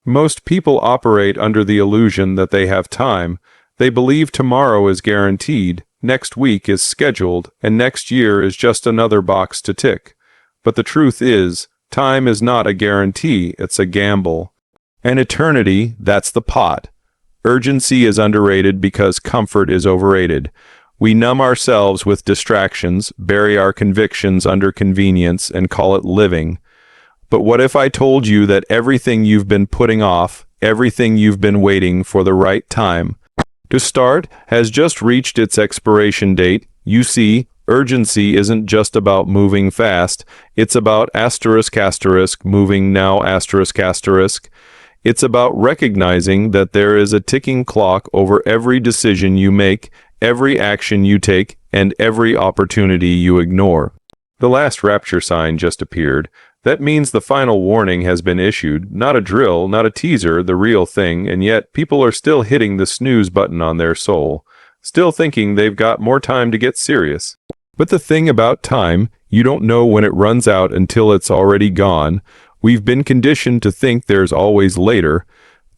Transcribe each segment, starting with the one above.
Most people operate under the illusion that they have time. They believe tomorrow is guaranteed, next week is scheduled, and next year is just another box to tick. But the truth is, time is not a guarantee, it's a gamble. And eternity, that's the pot. Urgency is underrated because comfort is overrated. We numb ourselves with distractions, bury our convictions under convenience, and call it living. But what if I told you that everything you've been putting off, everything you've been waiting for the right time to start, has just reached its expiration date? You see, urgency isn't just about moving fast. It's about **moving now **. It's about recognizing that there is a ticking clock over every decision you make, every action you take, and every opportunity you ignore. The last rapture sign just appeared. That means the final warning has been issued, not a drill, not a teaser, the real thing, and yet people are still hitting the snooze button on their soul, still thinking they've got more time to get serious. But the thing about time, you don't know when it runs out until it's already gone. We've been conditioned to think there's always later,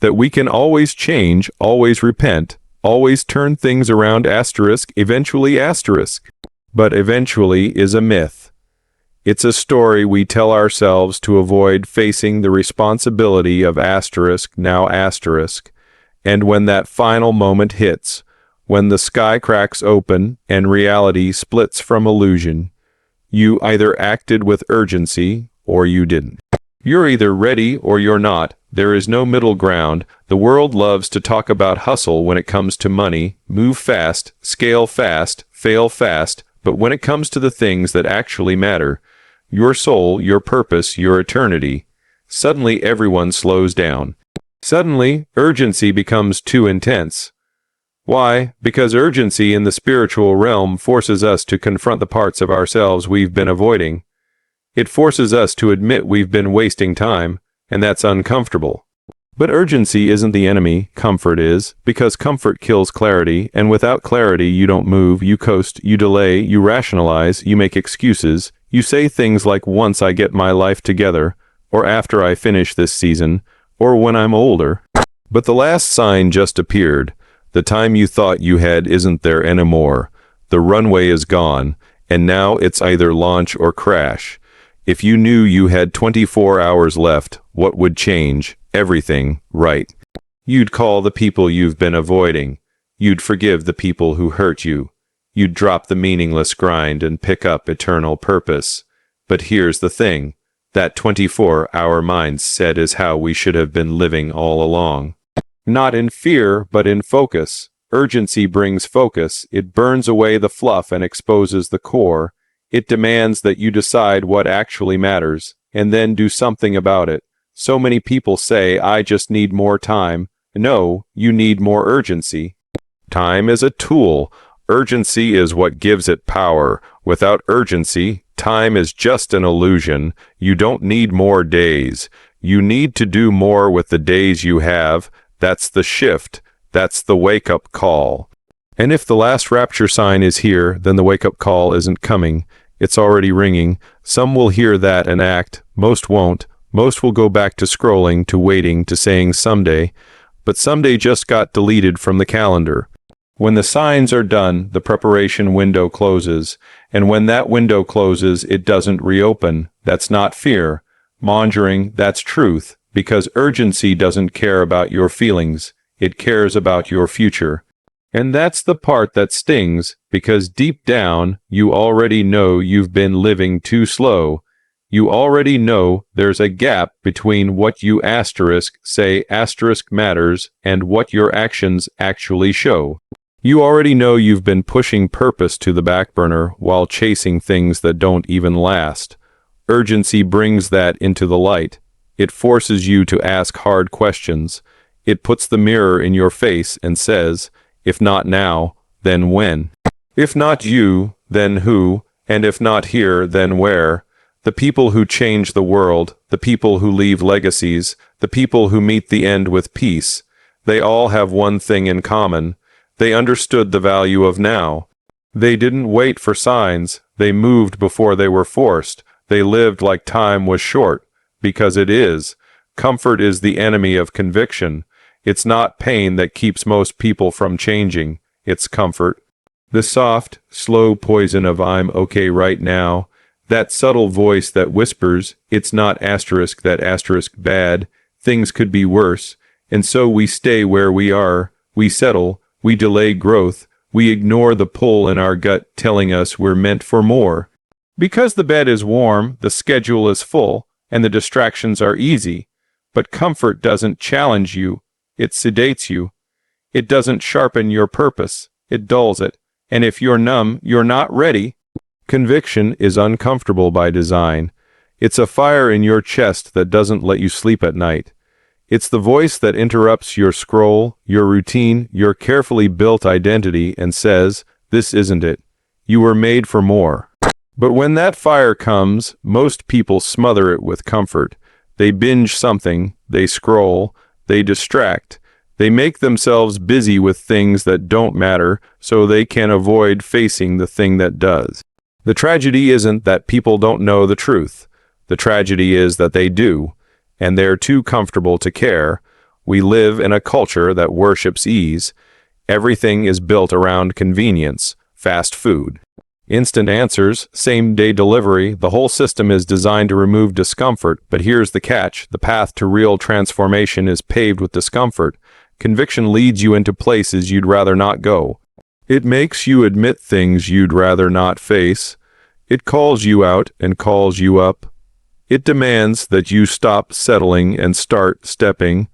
that we can always change, always repent, always turn things around eventually **. But eventually is a myth. It's a story we tell ourselves to avoid facing the responsibility of now **. And when that final moment hits, when the sky cracks open and reality splits from illusion, you either acted with urgency or you didn't. You're either ready or you're not. There is no middle ground. The world loves to talk about hustle when it comes to money, move fast, scale fast, fail fast, but when it comes to the things that actually matter, your soul, your purpose, your eternity, suddenly everyone slows down. Suddenly, urgency becomes too intense. Why? Because urgency in the spiritual realm forces us to confront the parts of ourselves we've been avoiding. It forces us to admit we've been wasting time, and that's uncomfortable. But urgency isn't the enemy, comfort is, because comfort kills clarity, and without clarity you don't move, you coast, you delay, you rationalize, you make excuses, you say things like once I get my life together, or after I finish this season, or when I'm older. But the last sign just appeared. The time you thought you had isn't there anymore. The runway is gone, and now it's either launch or crash. If you knew you had 24 hours left, what would change? Everything, right? You'd call the people you've been avoiding. You'd forgive the people who hurt you. You'd drop the meaningless grind and pick up eternal purpose. But here's the thing. That 24-hour mindset is how we should have been living all along. Not in fear, but in focus. Urgency brings focus. It burns away the fluff and exposes the core. It demands that you decide what actually matters, and then do something about it. So many people say, I just need more time. No, you need more urgency. Time is a tool. Urgency is what gives it power. Without urgency, time is just an illusion. You don't need more days. You need to do more with the days you have. That's the shift. That's the wake-up call. And if the last rapture sign is here, then the wake-up call isn't coming. It's already ringing. Some will hear that and act. Most won't. Most will go back to scrolling, to waiting, to saying someday. But someday just got deleted from the calendar. When the signs are done, the preparation window closes. And when that window closes, it doesn't reopen. That's not fear. Mongering, that's truth. Because urgency doesn't care about your feelings. It cares about your future. And that's the part that stings, because deep down, you already know you've been living too slow. You already know there's a gap between what you say matters and what your actions actually show. You already know you've been pushing purpose to the back burner while chasing things that don't even last. Urgency brings that into the light. It forces you to ask hard questions. It puts the mirror in your face and says, if not now, then when? If not you, then who? And if not here, then where? The people who change the world, the people who leave legacies, the people who meet the end with peace, they all have one thing in common. They understood the value of now. They didn't wait for signs. They moved before they were forced. They lived like time was short, because it is. Comfort is the enemy of conviction. It's not pain that keeps most people from changing. It's comfort. The soft, slow poison of "I'm okay right now," that subtle voice that whispers, "It's not that bad, things could be worse," and so we stay where we are, we settle, we delay growth, we ignore the pull in our gut telling us we're meant for more. Because the bed is warm, the schedule is full, and the distractions are easy. But comfort doesn't challenge you, it sedates you. It doesn't sharpen your purpose, it dulls it. And if you're numb, you're not ready. Conviction is uncomfortable by design. It's a fire in your chest that doesn't let you sleep at night. It's the voice that interrupts your scroll, your routine, your carefully built identity and says, "This isn't it. You were made for more." But when that fire comes, most people smother it with comfort. They binge something, they scroll, they distract. They make themselves busy with things that don't matter so they can avoid facing the thing that does. The tragedy isn't that people don't know the truth. The tragedy is that they do, and they're too comfortable to care. We live in a culture that worships ease. Everything is built around convenience, fast food, instant answers, same-day delivery. The whole system is designed to remove discomfort, but here's the catch. The path to real transformation is paved with discomfort. Conviction leads you into places you'd rather not go. It makes you admit things you'd rather not face. It calls you out and calls you up. It demands that you stop settling and start stepping.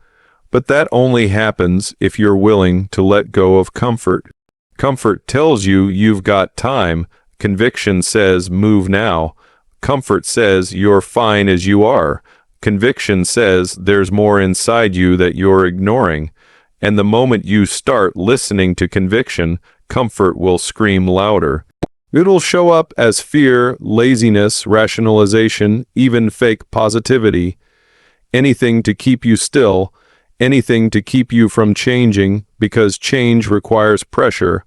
But that only happens if you're willing to let go of comfort. Comfort tells you you've got time. Conviction says, "Move now." Comfort says, "You're fine as you are." Conviction says, "There's more inside you that you're ignoring." And the moment you start listening to conviction, comfort will scream louder. It'll show up as fear, laziness, rationalization, even fake positivity. Anything to keep you still, anything to keep you from changing, because change requires pressure.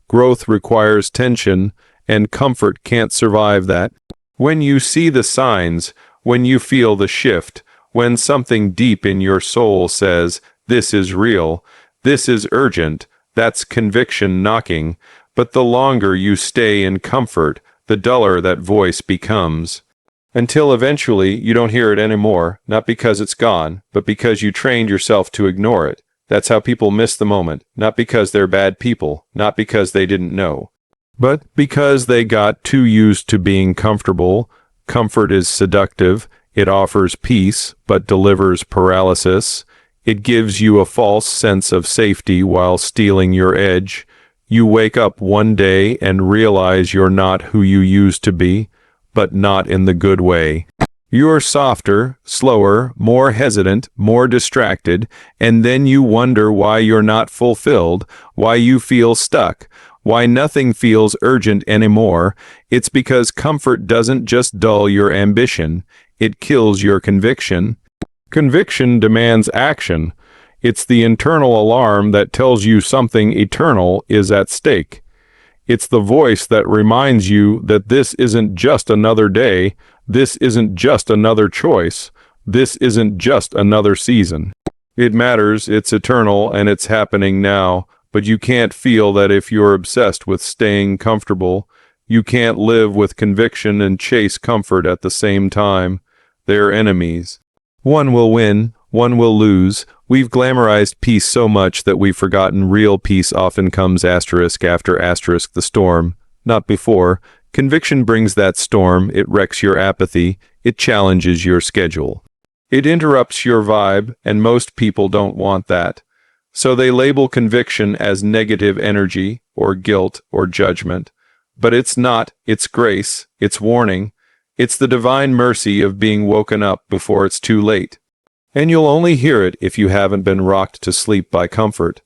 Growth requires tension, and comfort can't survive that. When you see the signs, when you feel the shift, when something deep in your soul says, "This is real, this is urgent," that's conviction knocking. But the longer you stay in comfort, the duller that voice becomes. Until eventually you don't hear it anymore, not because it's gone, but because you trained yourself to ignore it. That's how people miss the moment, not because they're bad people, not because they didn't know, but because they got too used to being comfortable. Comfort is seductive. It offers peace, but delivers paralysis. It gives you a false sense of safety while stealing your edge. You wake up one day and realize you're not who you used to be, but not in the good way. You're softer, slower, more hesitant, more distracted, and then you wonder why you're not fulfilled, why you feel stuck, why nothing feels urgent anymore. It's because comfort doesn't just dull your ambition, it kills your conviction. Conviction demands action. It's the internal alarm that tells you something eternal is at stake. It's the voice that reminds you that this isn't just another day, this isn't just another choice, this isn't just another season. It matters, it's eternal, and it's happening now, but you can't feel that if you're obsessed with staying comfortable. You can't live with conviction and chase comfort at the same time. They're enemies. One will win, one will lose. We've glamorized peace so much that we've forgotten real peace often comes asterisk after asterisk the storm, not before. Conviction brings that storm, it wrecks your apathy, it challenges your schedule. It interrupts your vibe, and most people don't want that. So they label conviction as negative energy, or guilt, or judgment. But it's not, it's grace, it's warning. It's the divine mercy of being woken up before it's too late. And you'll only hear it if you haven't been rocked to sleep by comfort.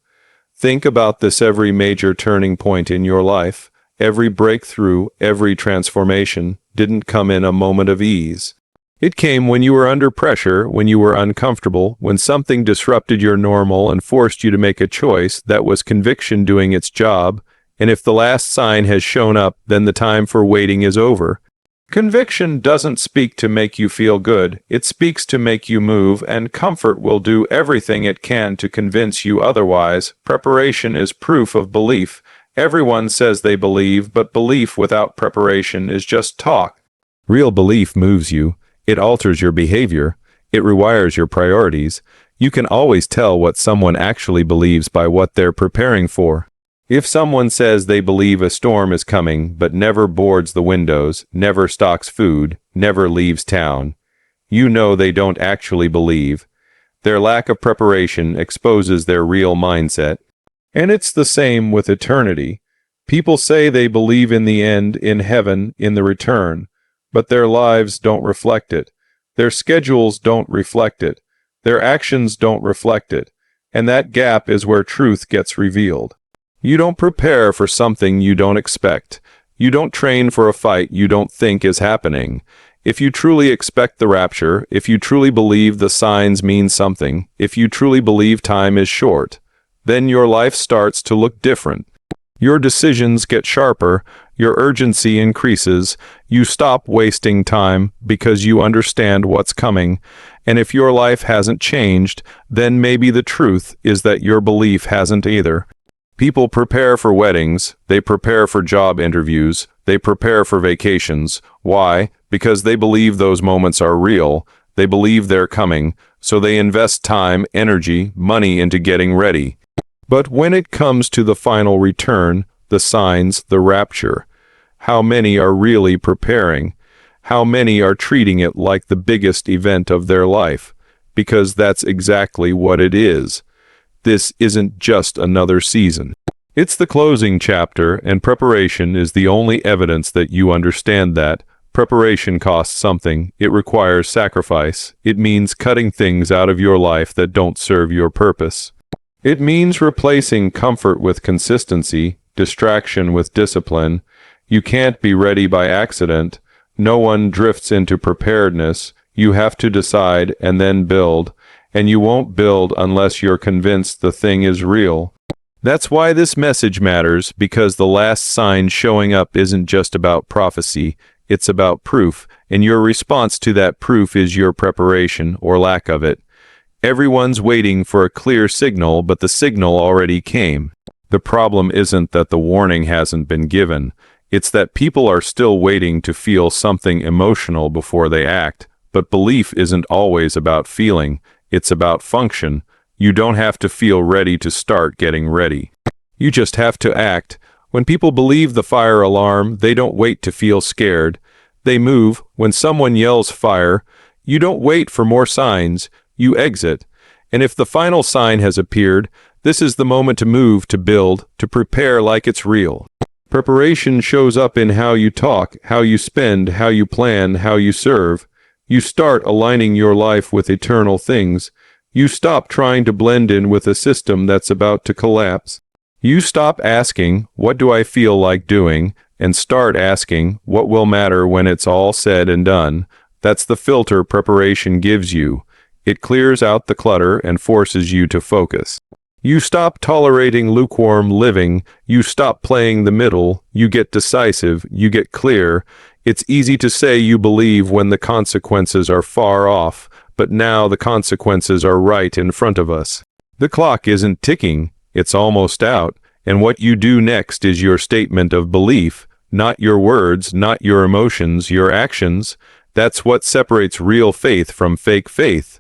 Think about this: every major turning point in your life, every breakthrough, every transformation didn't come in a moment of ease. It came when you were under pressure, when you were uncomfortable, when something disrupted your normal and forced you to make a choice. That was conviction doing its job. And if the last sign has shown up, then the time for waiting is over. Conviction doesn't speak to make you feel good, it speaks to make you move, and comfort will do everything it can to convince you otherwise. Preparation is proof of belief. Everyone says they believe, but belief without preparation is just talk. Real belief moves you. It alters your behavior. It rewires your priorities. You can always tell what someone actually believes by what they're preparing for. If someone says they believe a storm is coming, but never boards the windows, never stocks food, never leaves town, you know they don't actually believe. Their lack of preparation exposes their real mindset. And it's the same with eternity. People say they believe in the end, in heaven, in the return, but their lives don't reflect it. Their schedules don't reflect it. Their actions don't reflect it. And that gap is where truth gets revealed. You don't prepare for something you don't expect. You don't train for a fight you don't think is happening. If you truly expect the rapture, if you truly believe the signs mean something, if you truly believe time is short, then your life starts to look different. Your decisions get sharper, your urgency increases, you stop wasting time because you understand what's coming, and if your life hasn't changed, then maybe the truth is that your belief hasn't either. People prepare for weddings, they prepare for job interviews, they prepare for vacations. Why? Because they believe those moments are real, they believe they're coming, so they invest time, energy, money into getting ready. But when it comes to the final return, the signs, the rapture, how many are really preparing? How many are treating it like the biggest event of their life? Because that's exactly what it is. This isn't just another season. It's the closing chapter, and preparation is the only evidence that you understand that. Preparation costs something. It requires sacrifice. It means cutting things out of your life that don't serve your purpose. It means replacing comfort with consistency, distraction with discipline. You can't be ready by accident. No one drifts into preparedness. You have to decide and then build. And you won't build unless you're convinced the thing is real. That's why this message matters, because the last sign showing up isn't just about prophecy, it's about proof, and your response to that proof is your preparation, or lack of it. Everyone's waiting for a clear signal, but the signal already came. The problem isn't that the warning hasn't been given, it's that people are still waiting to feel something emotional before they act. But belief isn't always about feeling. It's about function. You don't have to feel ready to start getting ready. You just have to act. When people believe the fire alarm, they don't wait to feel scared. They move. When someone yells fire, you don't wait for more signs. You exit. And if the final sign has appeared, this is the moment to move, to build, to prepare like it's real. Preparation shows up in how you talk, how you spend, how you plan, how you serve. You start aligning your life with eternal things. You stop trying to blend in with a system that's about to collapse. You stop asking, what do I feel like doing, and start asking, what will matter when it's all said and done. That's the filter preparation gives you. It clears out the clutter and forces you to focus. You stop tolerating lukewarm living. You stop playing the middle. You get decisive. You get clear. It's easy to say you believe when the consequences are far off, but now the consequences are right in front of us. The clock isn't ticking, it's almost out, and what you do next is your statement of belief, not your words, not your emotions, your actions. That's what separates real faith from fake faith.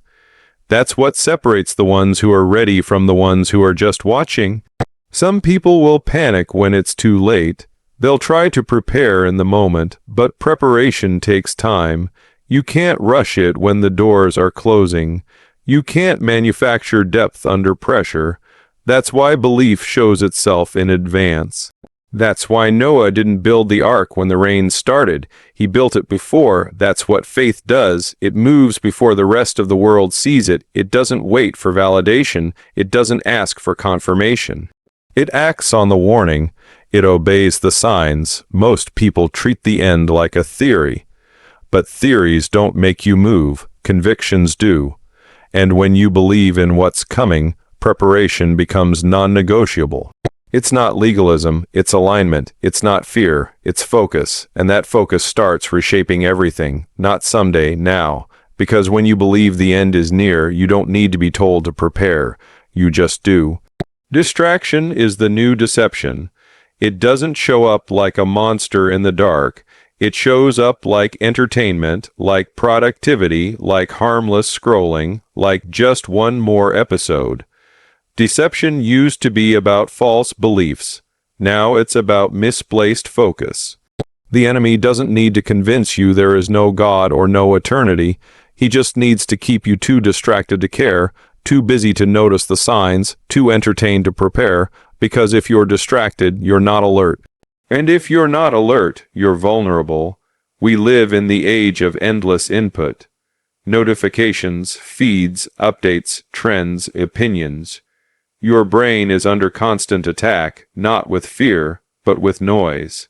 That's what separates the ones who are ready from the ones who are just watching. Some people will panic when it's too late. They'll try to prepare in the moment, but preparation takes time. You can't rush it when the doors are closing. You can't manufacture depth under pressure. That's why belief shows itself in advance. That's why Noah didn't build the ark when the rain started. He built it before. That's what faith does. It moves before the rest of the world sees it. It doesn't wait for validation. It doesn't ask for confirmation. It acts on the warning. It obeys the signs. Most people treat the end like a theory. But theories don't make you move. Convictions do. And when you believe in what's coming, preparation becomes non-negotiable. It's not legalism, it's alignment. It's not fear, it's focus. And that focus starts reshaping everything, not someday, now. Because when you believe the end is near, you don't need to be told to prepare. You just do. Distraction is the new deception. It doesn't show up like a monster in the dark. It shows up like entertainment, like productivity, like harmless scrolling, like just one more episode. Deception used to be about false beliefs. Now it's about misplaced focus. The enemy doesn't need to convince you there is no God or no eternity. He just needs to keep you too distracted to care, too busy to notice the signs, too entertained to prepare, because if you're distracted, you're not alert. And if you're not alert, you're vulnerable. We live in the age of endless input. Notifications, feeds, updates, trends, opinions. Your brain is under constant attack, not with fear, but with noise.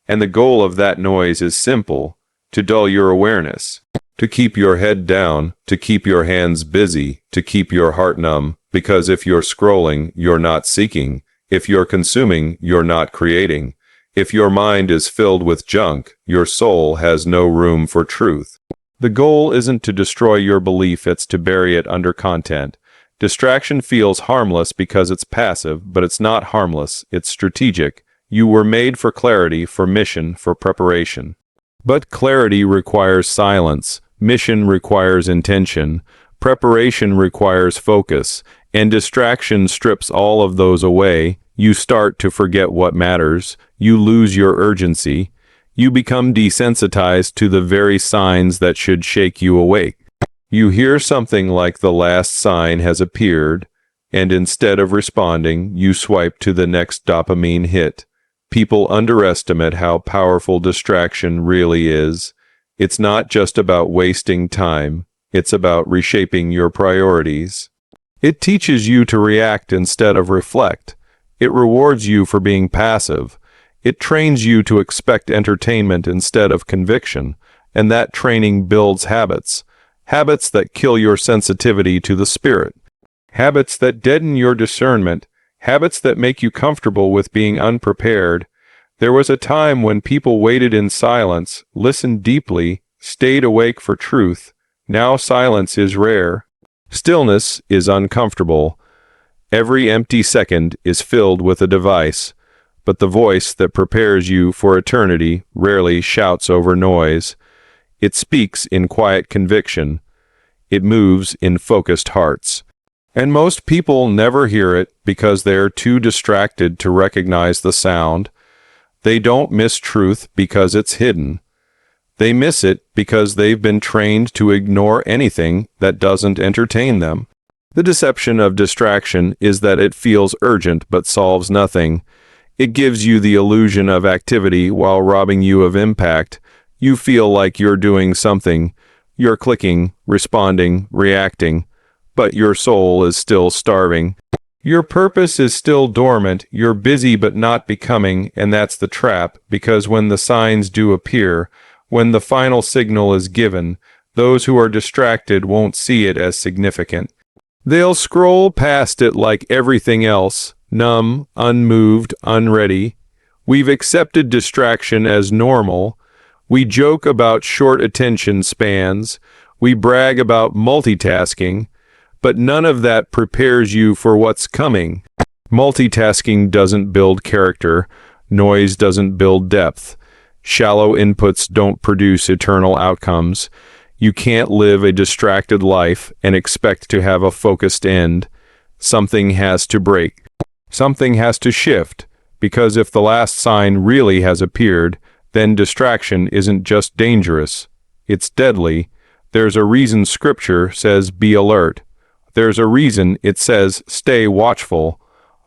And the goal of that noise is simple: to dull your awareness, to keep your head down, to keep your hands busy, to keep your heart numb, because if you're scrolling, you're not seeking. If you're consuming, you're not creating. If your mind is filled with junk, your soul has no room for truth. The goal isn't to destroy your belief, it's to bury it under content. Distraction feels harmless because it's passive, but it's not harmless, it's strategic. You were made for clarity, for mission, for preparation. But clarity requires silence, mission requires intention, preparation requires focus, and distraction strips all of those away. You start to forget what matters, you lose your urgency, you become desensitized to the very signs that should shake you awake. You hear something like the last sign has appeared, and instead of responding, you swipe to the next dopamine hit. People underestimate how powerful distraction really is. It's not just about wasting time, it's about reshaping your priorities. It teaches you to react instead of reflect. It rewards you for being passive. It trains you to expect entertainment instead of conviction, and that training builds habits. Habits that kill your sensitivity to the spirit. Habits that deaden your discernment. Habits that make you comfortable with being unprepared. There was a time when people waited in silence, listened deeply, stayed awake for truth. Now silence is rare. Stillness is uncomfortable. Every empty second is filled with a device. But the voice that prepares you for eternity rarely shouts over noise. It speaks in quiet conviction. It moves in focused hearts. And most people never hear it because they're too distracted to recognize the sound. They don't miss truth because it's hidden. They miss it because they've been trained to ignore anything that doesn't entertain them. The deception of distraction is that it feels urgent but solves nothing. It gives you the illusion of activity while robbing you of impact. You feel like you're doing something. You're clicking, responding, reacting, but your soul is still starving. Your purpose is still dormant. You're busy but not becoming, and that's the trap, because when the signs do appear, when the final signal is given, those who are distracted won't see it as significant. They'll scroll past it like everything else, numb, unmoved, unready. We've accepted distraction as normal. We joke about short attention spans. We brag about multitasking. But none of that prepares you for what's coming. Multitasking doesn't build character. Noise doesn't build depth. Shallow inputs don't produce eternal outcomes. You can't live a distracted life and expect to have a focused end. Something has to break. Something has to shift, because if the last sign really has appeared, then distraction isn't just dangerous. It's deadly. There's a reason Scripture says be alert. There's a reason it says stay watchful.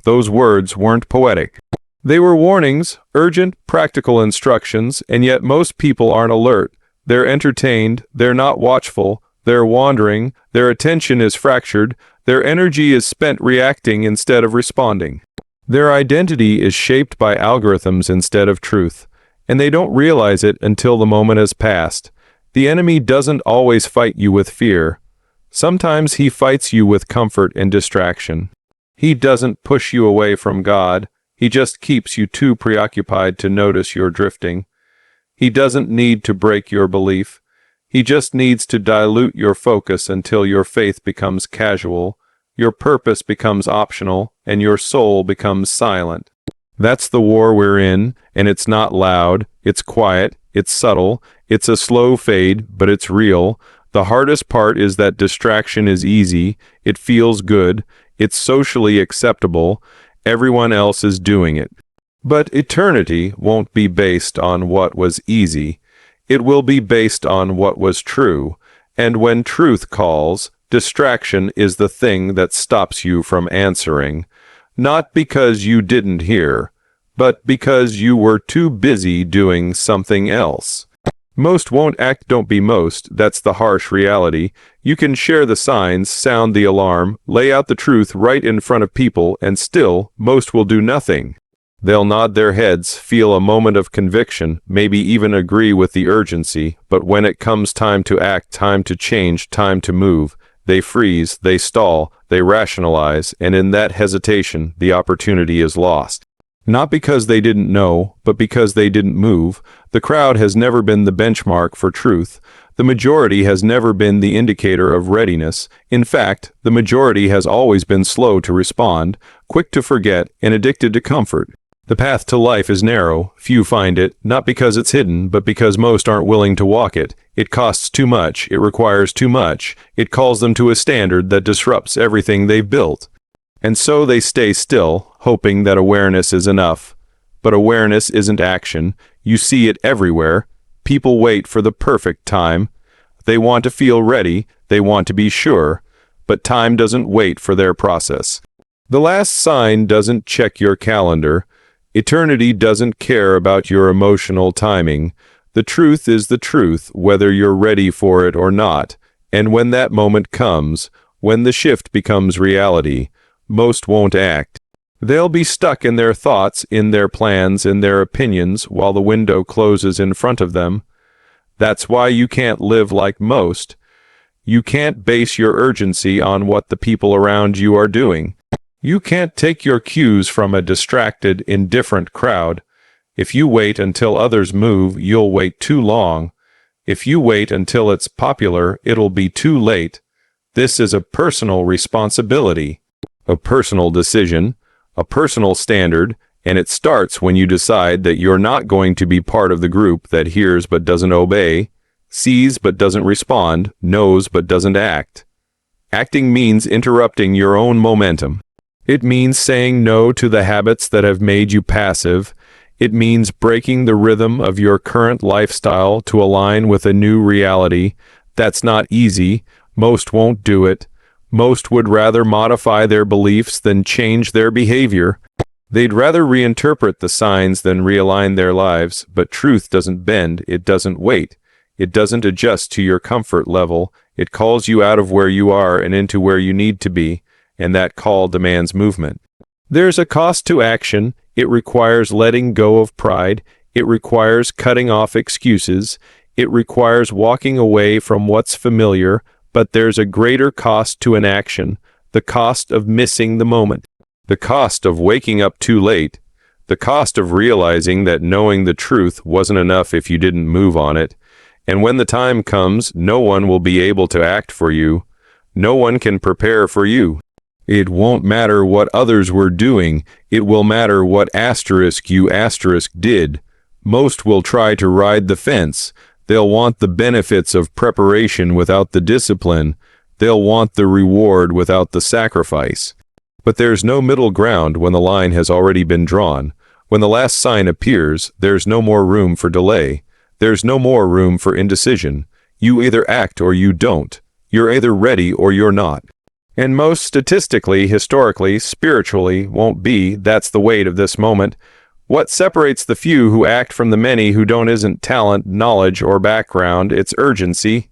Those words weren't poetic. They were warnings, urgent, practical instructions, and yet most people aren't alert. They're entertained, they're not watchful, they're wandering, their attention is fractured, their energy is spent reacting instead of responding. Their identity is shaped by algorithms instead of truth, and they don't realize it until the moment has passed. The enemy doesn't always fight you with fear. Sometimes he fights you with comfort and distraction. He doesn't push you away from God. He just keeps you too preoccupied to notice you're drifting. He doesn't need to break your belief. He just needs to dilute your focus until your faith becomes casual, your purpose becomes optional, and your soul becomes silent. That's the war we're in, and it's not loud, it's quiet, it's subtle, it's a slow fade, but it's real. The hardest part is that distraction is easy, it feels good, it's socially acceptable, everyone else is doing it. But eternity won't be based on what was easy. It will be based on what was true, and when truth calls, distraction is the thing that stops you from answering. Not because you didn't hear, but because you were too busy doing something else. Most won't act, don't be most. That's the harsh reality. You can share the signs, sound the alarm, lay out the truth right in front of people, and still, most will do nothing. They'll nod their heads, feel a moment of conviction, maybe even agree with the urgency, but when it comes time to act, time to change, time to move, they freeze, they stall, they rationalize, and in that hesitation, the opportunity is lost. Not because they didn't know, but because they didn't move. The crowd has never been the benchmark for truth. The majority has never been the indicator of readiness. In fact, the majority has always been slow to respond, quick to forget, and addicted to comfort. The path to life is narrow. Few find it, not because it's hidden, but because most aren't willing to walk it. It costs too much. It requires too much. It calls them to a standard that disrupts everything they've built. And so they stay still, hoping that awareness is enough. But awareness isn't action. You see it everywhere. People wait for the perfect time. They want to feel ready. They want to be sure. But time doesn't wait for their process. The last sign doesn't check your calendar. Eternity doesn't care about your emotional timing. The truth is the truth, whether you're ready for it or not. And when that moment comes, when the shift becomes reality, most won't act. They'll be stuck in their thoughts, in their plans, in their opinions, while the window closes in front of them. That's why you can't live like most. You can't base your urgency on what the people around you are doing. You can't take your cues from a distracted, indifferent crowd. If you wait until others move, you'll wait too long. If you wait until it's popular, it'll be too late. This is a personal responsibility, a personal decision, a personal standard, and it starts when you decide that you're not going to be part of the group that hears but doesn't obey, sees but doesn't respond, knows but doesn't act. Acting means interrupting your own momentum. It means saying no to the habits that have made you passive. It means breaking the rhythm of your current lifestyle to align with a new reality. That's not easy. Most won't do it. Most would rather modify their beliefs than change their behavior. They'd rather reinterpret the signs than realign their lives, but truth doesn't bend, it doesn't wait. It doesn't adjust to your comfort level. It calls you out of where you are and into where you need to be, and that call demands movement. There's a cost to action. It requires letting go of pride. It requires cutting off excuses. It requires walking away from what's familiar, but there's a greater cost to an action, the cost of missing the moment, the cost of waking up too late, the cost of realizing that knowing the truth wasn't enough if you didn't move on it, and when the time comes, no one will be able to act for you. No one can prepare for you. It won't matter what others were doing, it will matter what you did. Most will try to ride the fence. They'll want the benefits of preparation without the discipline. They'll want the reward without the sacrifice. But there's no middle ground when the line has already been drawn. When the last sign appears, there's no more room for delay. There's no more room for indecision. You either act or you don't. You're either ready or you're not. And most statistically, historically, spiritually won't be. That's the weight of this moment. What separates the few who act from the many who don't isn't talent, knowledge, or background. It's urgency.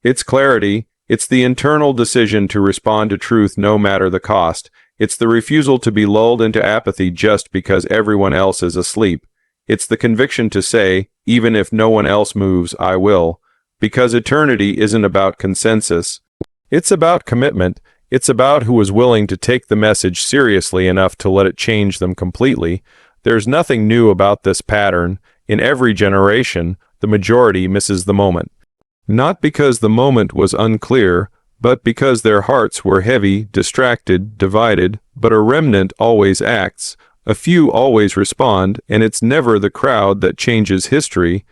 It's clarity. It's the internal decision to respond to truth no matter the cost. It's the refusal to be lulled into apathy just because everyone else is asleep. It's the conviction to say, even if no one else moves, I will. Because eternity isn't about consensus. It's about commitment. It's about who is willing to take the message seriously enough to let it change them completely. There's nothing new about this pattern. In every generation, the majority misses the moment. Not because the moment was unclear, but because their hearts were heavy, distracted, divided. But a remnant always acts, a few always respond, and it's never the crowd that changes history.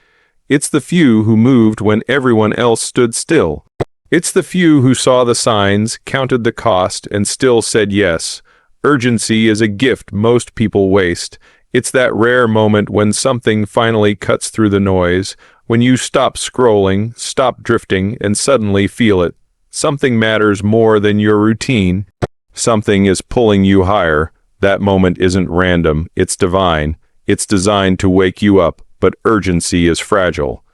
It's the few who moved when everyone else stood still. It's the few who saw the signs, counted the cost, and still said yes. Urgency is a gift most people waste. It's that rare moment when something finally cuts through the noise, when you stop scrolling, stop drifting, and suddenly feel it. Something matters more than your routine. Something is pulling you higher. That moment isn't random, it's divine. It's designed to wake you up, but urgency is fragile.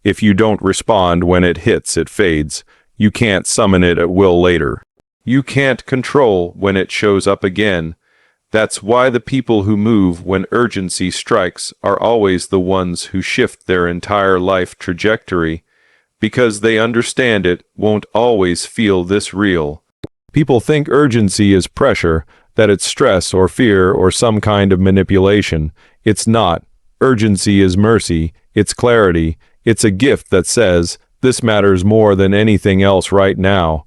If you don't respond when it hits, it fades. You can't summon it at will later. You can't control when it shows up again. That's why the people who move when urgency strikes are always the ones who shift their entire life trajectory, because they understand it won't always feel this real. People think urgency is pressure, that it's stress or fear or some kind of manipulation. It's not. Urgency is mercy, it's clarity, it's a gift that says, this matters more than anything else right now.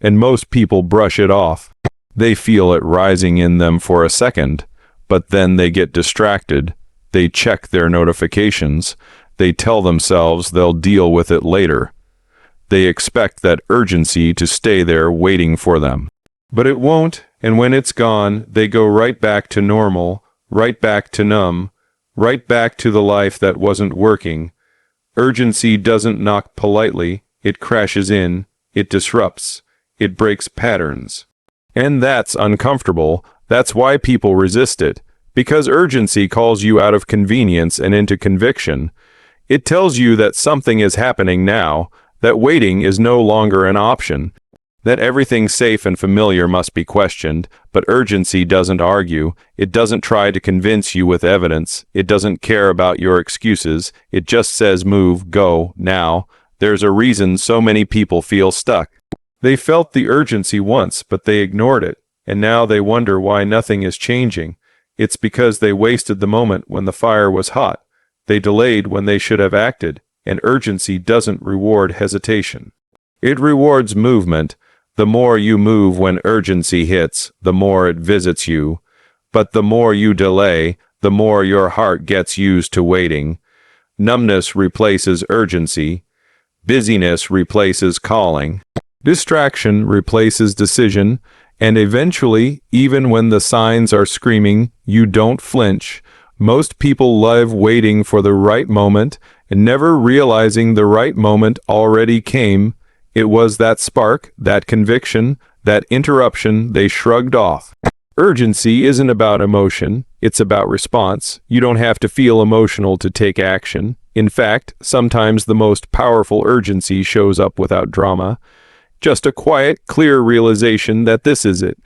And most people brush it off. They feel it rising in them for a second, but then they get distracted. They check their notifications. They tell themselves they'll deal with it later. They expect that urgency to stay there waiting for them. But it won't, and when it's gone, they go right back to normal, right back to numb, right back to the life that wasn't working. Urgency doesn't knock politely, it crashes in, it disrupts, it breaks patterns. And that's uncomfortable. That's why people resist it. Because urgency calls you out of convenience and into conviction. It tells you that something is happening now, that waiting is no longer an option, that everything safe and familiar must be questioned. But urgency doesn't argue. It doesn't try to convince you with evidence. It doesn't care about your excuses. It just says move, go, now. There's a reason so many people feel stuck. They felt the urgency once, but they ignored it, and now they wonder why nothing is changing. It's because they wasted the moment when the fire was hot. They delayed when they should have acted, and urgency doesn't reward hesitation. It rewards movement. The more you move when urgency hits, the more it visits you. But the more you delay, the more your heart gets used to waiting. Numbness replaces urgency. Busyness replaces calling. Distraction replaces decision, and eventually, even when the signs are screaming, you don't flinch. Most people live waiting for the right moment and never realizing the right moment already came. It was that spark, that conviction, that interruption they shrugged off. Urgency isn't about emotion, it's about response. You don't have to feel emotional to take action. In fact, sometimes the most powerful urgency shows up without drama. Just a quiet, clear realization that this is it.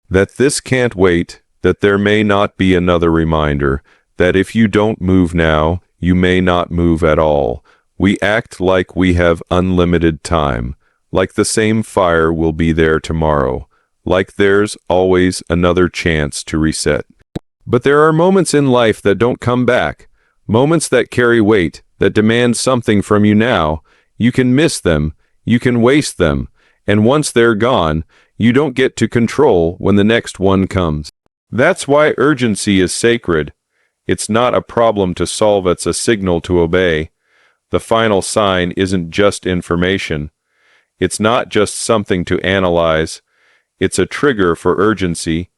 That this can't wait, that there may not be another reminder, that if you don't move now, you may not move at all. We act like we have unlimited time, like the same fire will be there tomorrow, like there's always another chance to reset. But there are moments in life that don't come back, moments that carry weight, that demand something from you now. You can miss them, you can waste them, and once they're gone, you don't get to control when the next one comes. That's why urgency is sacred. It's not a problem to solve, it's a signal to obey. The final sign isn't just information. It's not just something to analyze. It's a trigger for urgency.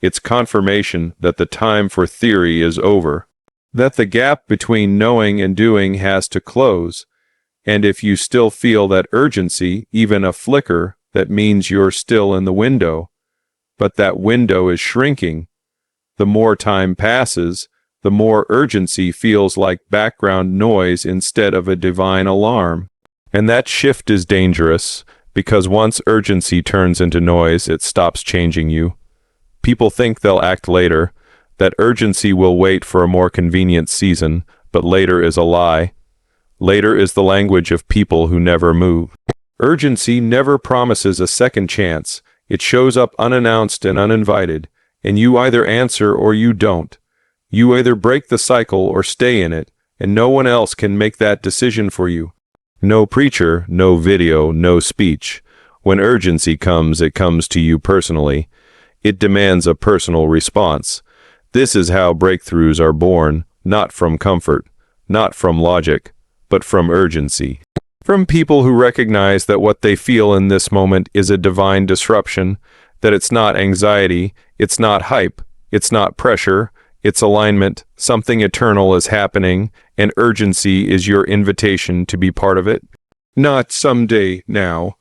It's confirmation that the time for theory is over, that the gap between knowing and doing has to close. And if you still feel that urgency, even a flicker, that means you're still in the window. But that window is shrinking. The more time passes, the more urgency feels like background noise instead of a divine alarm. And that shift is dangerous, because once urgency turns into noise, it stops changing you. People think they'll act later, that urgency will wait for a more convenient season, but later is a lie. Later is the language of people who never move. Urgency never promises a second chance. It shows up unannounced and uninvited, and you either answer or you don't. You either break the cycle or stay in it, and no one else can make that decision for you. No preacher, no video, no speech. When urgency comes, it comes to you personally. It demands a personal response. This is how breakthroughs are born, not from comfort, not from logic, but from urgency. From people who recognize that what they feel in this moment is a divine disruption, that it's not anxiety, it's not hype, it's not pressure, it's alignment, something eternal is happening, and urgency is your invitation to be part of it. Not someday now,